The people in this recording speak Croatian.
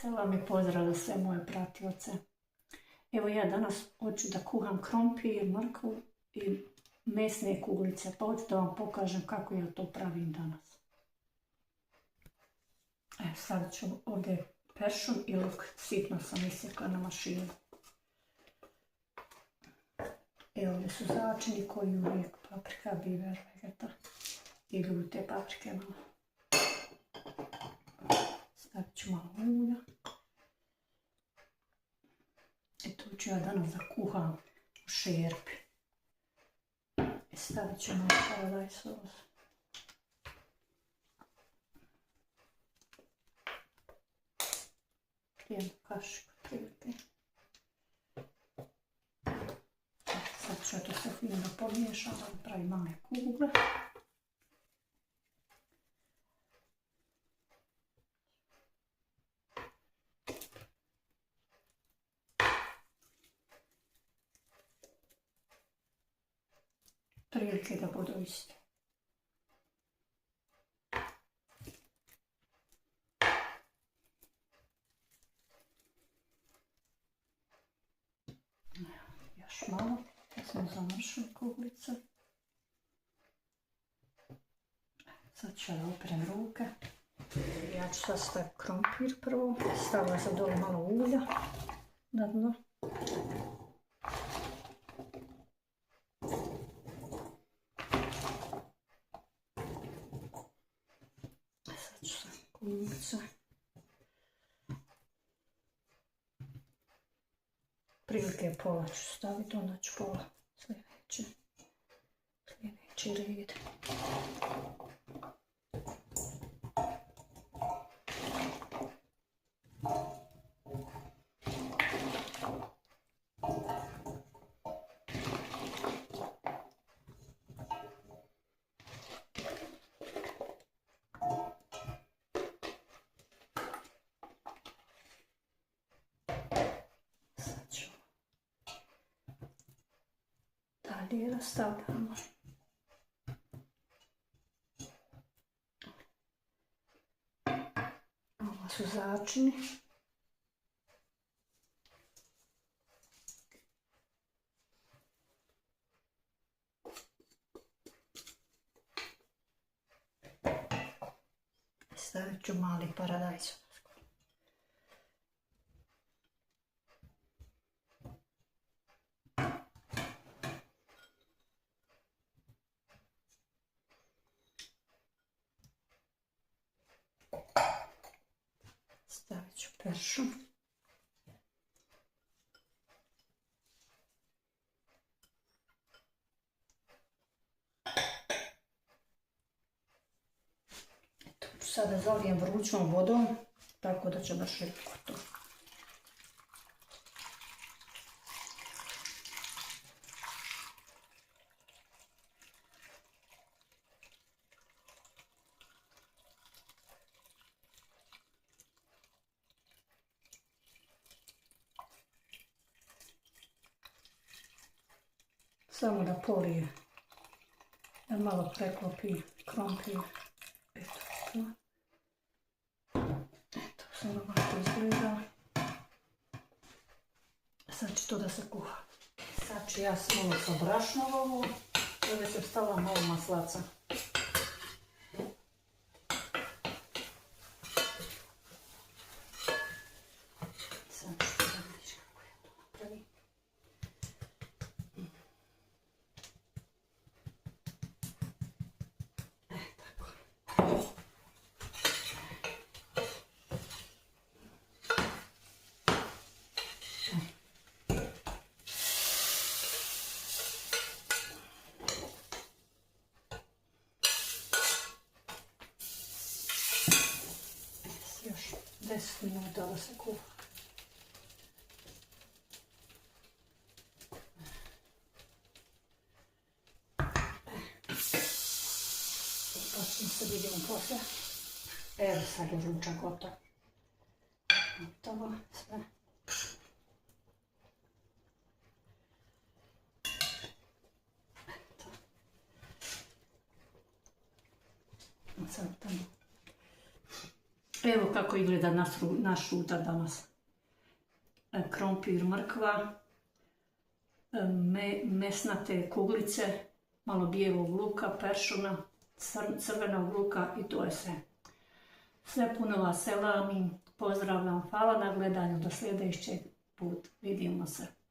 Selam i pozdrav za sve moje pratioce. Evo ja danas hoću da kuham krompir, mrkvu i mesne kuglice, pa hoću da vam pokažem kako ja to pravim danas. Stavit ću ovdje peršun i luk, sitno sam isjekla na mašinu. Evo ovdje su začini koji uvijek, paprika, biber, vegeta i ljute paprike malo. Stavit ću malo ulja. I to ću ja danas da kuham u šerpi. I stavit ću malo paradajz sos. Jednu kašiku prilike. Sad ću to sve fino da pomiješam, da pravim male kugle. Prilike da budu iste. Još malo, da smo završili kuglice. Sad ću da operem ruke. Ja ću sad staviti krompir prvo. Stavila sam dole malo ulja na dno. Sad ću sad kuglice. Prilike pola ću staviti, onda ću pola sljedeći red. Dalje stavljamo ovo su začini. Stavit ću mali paradajz. Stavit ću peršun. Tu ću sada zalijem vrućom vodom, tako da će baš ribko to. Samo da polije, da malo preklopi krompir. Eto to. Eto, samo ovako izgleda. Sad će to da se kuha. Sad ću ja malo sa brašnom ovo. Ovdje sam stavila malo maslaca. Sad ću da vidiš kako ja to napravim. Još 10 minuta da se kuha. Pa se vidimo poslije. Evo sad je ručak gotov. Gotovo sve. Sad tamo Evo kako izgleda naš ručak danas. Krompir, mrkva, mesnate kuglice, malo bijelog luka, peršuna, crvenog luka i to je sve. Sve puno vas selamim, pozdravljam, hvala na gledanju, do sljedećeg put, vidimo se.